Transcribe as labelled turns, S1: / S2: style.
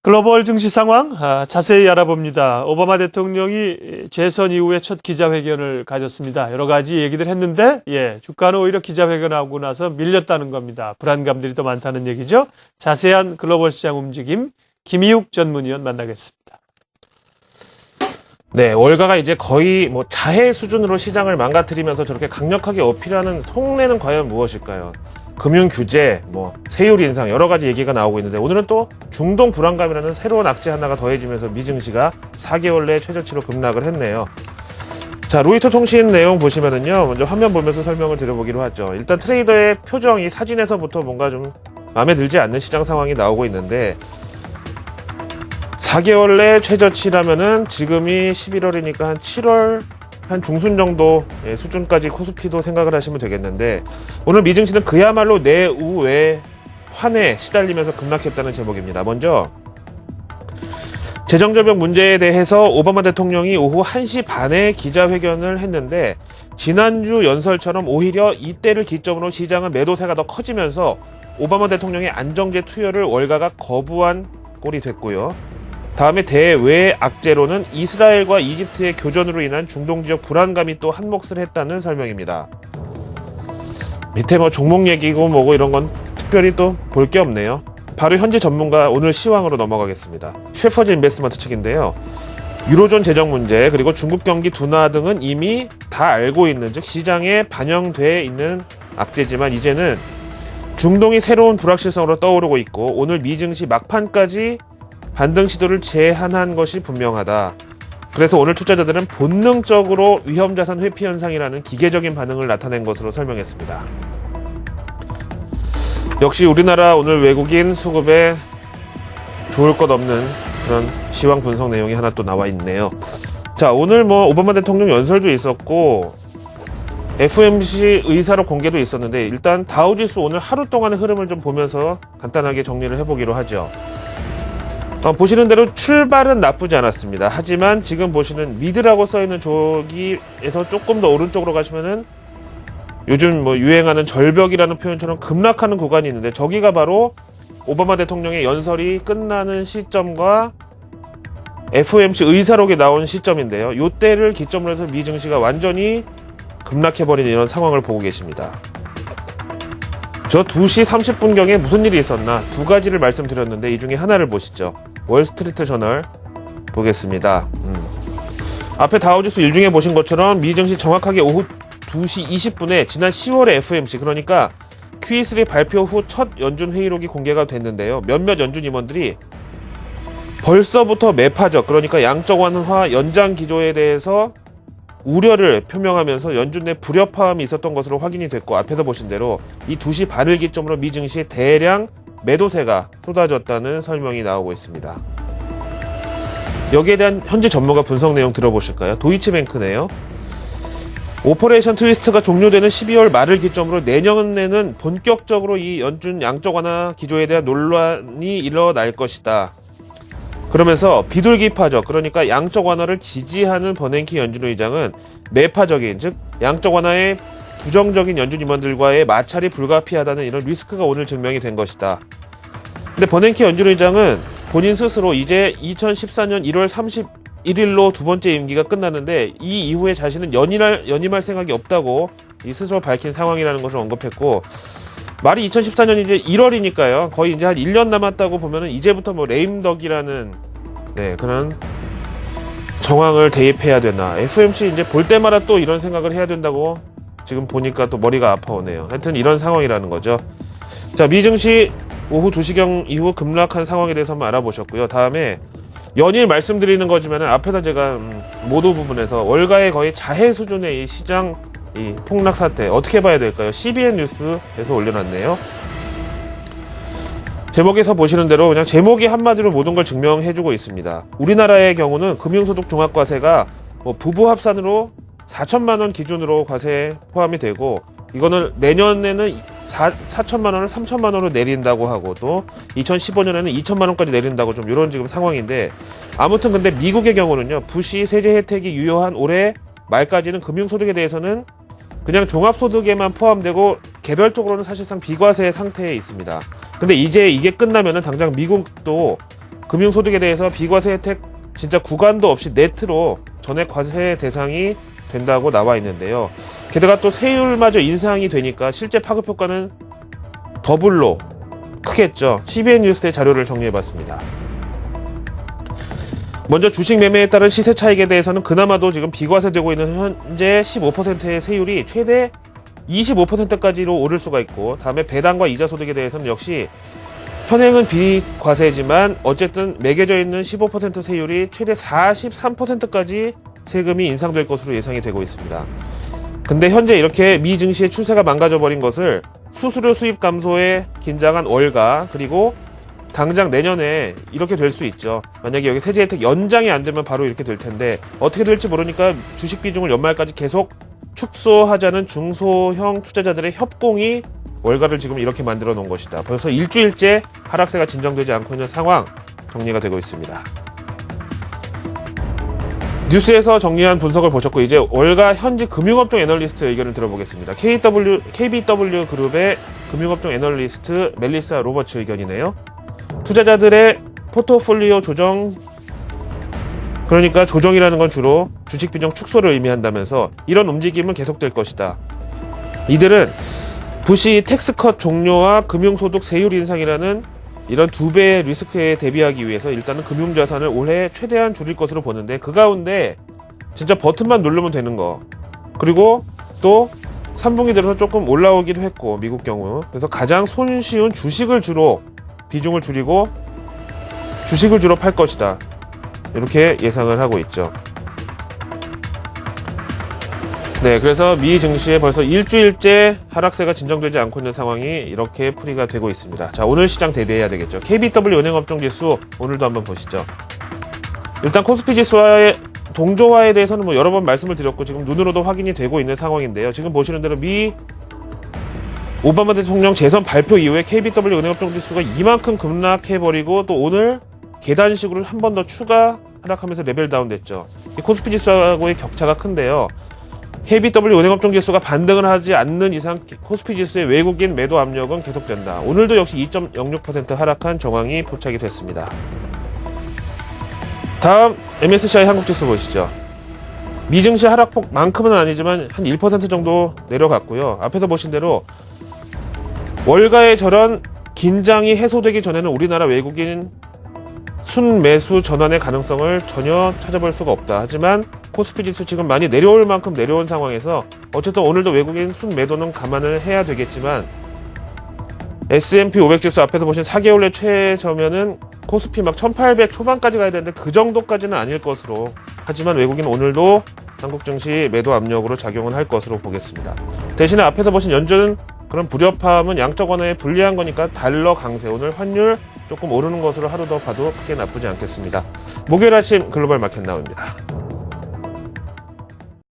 S1: 글로벌 증시 상황 자세히 알아봅니다. 오바마 대통령이 재선 이후에 첫 기자회견을 가졌습니다. 여러 가지 얘기들 했는데 주가는 오히려 기자회견하고 나서 밀렸다는 겁니다. 불안감들이 더 많다는 얘기죠. 자세한 글로벌 시장 움직임 김희욱 전문위원 만나겠습니다.
S2: 네, 월가가 이제 거의 자해 수준으로 시장을 망가뜨리면서 저렇게 강력하게 어필하는 속내는 과연 무엇일까요? 금융 규제, 세율 인상 여러 가지 얘기가 나오고 있는데 오늘은 또 중동 불안감이라는 새로운 악재 하나가 더해지면서 미증시가 4개월 내 최저치로 급락을 했네요. 자, 로이터 통신 내용 보시면은요, 먼저 화면 보면서 설명을 드려보기로 하죠. 일단 트레이더의 표정이 사진에서부터 뭔가 좀 마음에 들지 않는 시장 상황이 나오고 있는데 4개월 내 최저치라면은 지금이 11월이니까 한 7월 한 중순 정도 수준까지 코스피도 생각을 하시면 되겠는데 오늘 미증시는 그야말로 내우외 환에 시달리면서 급락했다는 제목입니다. 먼저 재정절벽 문제에 대해서 오바마 대통령이 오후 1시 반에 기자회견을 했는데 지난주 연설처럼 오히려 이때를 기점으로 시장은 매도세가 더 커지면서 오바마 대통령의 안정제 투여를 월가가 거부한 꼴이 됐고요. 다음에 대외 악재로는 이스라엘과 이집트의 교전으로 인한 중동 지역 불안감이 또 한몫을 했다는 설명입니다. 밑에 종목 얘기고 뭐고 이런 건 특별히 또 볼 게 없네요. 바로 현지 전문가 오늘 시황으로 넘어가겠습니다. 셰퍼즈 인베스트먼트 측인데요. 유로존 재정 문제 그리고 중국 경기 둔화 등은 이미 다 알고 있는 즉 시장에 반영돼 있는 악재지만 이제는 중동이 새로운 불확실성으로 떠오르고 있고 오늘 미증시 막판까지 반등 시도를 제한한 것이 분명하다. 그래서 오늘 투자자들은 본능적으로 위험자산 회피 현상이라는 기계적인 반응을 나타낸 것으로 설명했습니다. 역시 우리나라 오늘 외국인 수급에 좋을 것 없는 그런 시황 분석 내용이 하나 또 나와 있네요. 자, 오늘 오바마 대통령 연설도 있었고 FOMC 의사로 공개도 있었는데 일단 다우지수 오늘 하루 동안의 흐름을 좀 보면서 간단하게 정리를 해보기로 하죠. 보시는 대로 출발은 나쁘지 않았습니다. 하지만 지금 보시는 미드라고 써있는 저기에서 조금 더 오른쪽으로 가시면은 요즘 유행하는 절벽이라는 표현처럼 급락하는 구간이 있는데 저기가 바로 오바마 대통령의 연설이 끝나는 시점과 FOMC 의사록에 나온 시점인데요. 이때를 기점으로 해서 미증시가 완전히 급락해버리는 이런 상황을 보고 계십니다. 저 2시 30분경에 무슨 일이 있었나 두 가지를 말씀드렸는데 이 중에 하나를 보시죠. 월스트리트 저널 보겠습니다. 앞에 다우지수 일중에 보신 것처럼 미증시 정확하게 오후 2시 20분에 지난 10월의 FOMC 그러니까 QE3 발표 후 첫 연준 회의록이 공개가 됐는데요. 몇몇 연준 임원들이 벌써부터 매파적 그러니까 양적 완화 연장 기조에 대해서 우려를 표명하면서 연준 내 불협화음이 있었던 것으로 확인이 됐고 앞에서 보신 대로 이 2시 반을 기점으로 미증시에 대량 매도세가 쏟아졌다는 설명이 나오고 있습니다. 여기에 대한 현지 전문가 분석 내용 들어보실까요? 도이치뱅크네요. 오퍼레이션 트위스트가 종료되는 12월 말을 기점으로 내년에는 본격적으로 이 연준 양적 완화 기조에 대한 논란이 일어날 것이다. 그러면서 비둘기파적 그러니까 양적 완화를 지지하는 버냉키 연준 의장은 매파적인 즉 양적 완화에 부정적인 연준 임원들과의 마찰이 불가피하다는 이런 리스크가 오늘 증명이 된 것이다. 근데 버냉키 연준 의장은 본인 스스로 이제 2014년 1월 31일로 두 번째 임기가 끝나는데 이 이후에 자신은 연임할 생각이 없다고 스스로 밝힌 상황이라는 것을 언급했고 말이 2014년 이제 1월이니까요. 거의 이제 한 1년 남았다고 보면은 이제부터 레임덕이라는 그런 정황을 대입해야 되나. FOMC 이제 볼 때마다 또 이런 생각을 해야 된다고 지금 보니까 또 머리가 아파오네요. 하여튼 이런 상황이라는 거죠. 자, 미증시 오후 2시경 이후 급락한 상황에 대해서 한번 알아보셨고요. 다음에 연일 말씀드리는 거지만 앞에서 제가 모두 부분에서 월가의 거의 자해 수준의 이 시장 이 폭락 사태 어떻게 봐야 될까요? CBN 뉴스에서 올려놨네요. 제목에서 보시는 대로 그냥 제목이 한마디로 모든 걸 증명해주고 있습니다. 우리나라의 경우는 금융소득 종합과세가 부부 합산으로 4천만 원 기준으로 과세에 포함이 되고 이거는 내년에는 4천만 원을 3천만 원으로 내린다고 하고 또 2015년에는 2천만 원까지 내린다고 좀 이런 지금 상황인데 아무튼 근데 미국의 경우는요. 부시 세제 혜택이 유효한 올해 말까지는 금융소득에 대해서는 그냥 종합소득에만 포함되고 개별적으로는 사실상 비과세 상태에 있습니다. 근데 이제 이게 끝나면은 당장 미국도 금융소득에 대해서 비과세 혜택 진짜 구간도 없이 네트로 전액 과세 대상이 된다고 나와 있는데요. 게다가 또 세율마저 인상이 되니까 실제 파급 효과는 더블로 크겠죠. CBN 뉴스의 자료를 정리해봤습니다. 먼저 주식 매매에 따른 시세 차익에 대해서는 그나마도 지금 비과세되고 있는 현재 15%의 세율이 최대 25%까지로 오를 수가 있고, 다음에 배당과 이자 소득에 대해서는 역시 현행은 비과세지만 어쨌든 매겨져 있는 15% 세율이 최대 43%까지 세금이 인상될 것으로 예상이 되고 있습니다. 근데 현재 이렇게 미 증시의 추세가 망가져버린 것을 수수료 수입 감소에 긴장한 월가, 그리고 당장 내년에 이렇게 될 수 있죠. 만약에 여기 세제 혜택 연장이 안 되면 바로 이렇게 될 텐데 어떻게 될지 모르니까 주식 비중을 연말까지 계속 축소하자는 중소형 투자자들의 협공이 월가를 지금 이렇게 만들어 놓은 것이다. 벌써 일주일째 하락세가 진정되지 않고 있는 상황 정리가 되고 있습니다. 뉴스에서 정리한 분석을 보셨고, 이제 월가 현지 금융업종 애널리스트 의견을 들어보겠습니다. KBW 그룹의 금융업종 애널리스트 멜리사 로버츠 의견이네요. 투자자들의 포트폴리오 조정, 그러니까 조정이라는 건 주로 주식 비중 축소를 의미한다면서 이런 움직임은 계속될 것이다. 이들은 부시 텍스컷 종료와 금융소득 세율 인상이라는 이런 두 배의 리스크에 대비하기 위해서 일단은 금융자산을 올해 최대한 줄일 것으로 보는데, 그 가운데 진짜 버튼만 누르면 되는 거, 그리고 또 3분기 들어서 조금 올라오기도 했고 미국 경우, 그래서 가장 손쉬운 주식을 주로 비중을 줄이고 주식을 주로 팔 것이다, 이렇게 예상을 하고 있죠. 네, 그래서 미 증시에 벌써 일주일째 하락세가 진정되지 않고 있는 상황이 이렇게 풀이가 되고 있습니다. 자, 오늘 시장 대비해야 되겠죠. KBW 은행업종지수 오늘도 한번 보시죠. 일단 코스피 지수와의 동조화에 대해서는 뭐 여러 번 말씀을 드렸고 지금 눈으로도 확인이 되고 있는 상황인데요. 지금 보시는 대로 미 오바마 대통령 재선 발표 이후에 KBW 은행업종지수가 이만큼 급락해버리고 또 오늘 계단식으로 한 번 더 추가 하락하면서 레벨 다운 됐죠. 이 코스피 지수하고의 격차가 큰데요. KBW 은행업종지수가 반등을 하지 않는 이상 코스피 지수의 외국인 매도 압력은 계속된다. 오늘도 역시 2.06% 하락한 정황이 포착이 됐습니다. 다음 MSCI 한국지수 보시죠. 미증시 하락폭만큼은 아니지만 한 1% 정도 내려갔고요. 앞에서 보신 대로 월가의 저런 긴장이 해소되기 전에는 우리나라 외국인 순매수 전환의 가능성을 전혀 찾아볼 수가 없다. 하지만 코스피 지수 지금 많이 내려올 만큼 내려온 상황에서 어쨌든 오늘도 외국인 순매도는 감안을 해야 되겠지만, S&P 500 지수 앞에서 보신 4개월 내 최저면은 코스피 막 1800 초반까지 가야 되는데 그 정도까지는 아닐 것으로, 하지만 외국인 오늘도 한국 증시 매도 압력으로 작용은 할 것으로 보겠습니다. 대신에 앞에서 보신 연준 그런 불협화음은 양적 완화에 불리한 거니까 달러 강세, 오늘 환율 조금 오르는 것으로 하루 더 봐도 크게 나쁘지 않겠습니다. 목요일 아침 글로벌 마켓 나옵니다.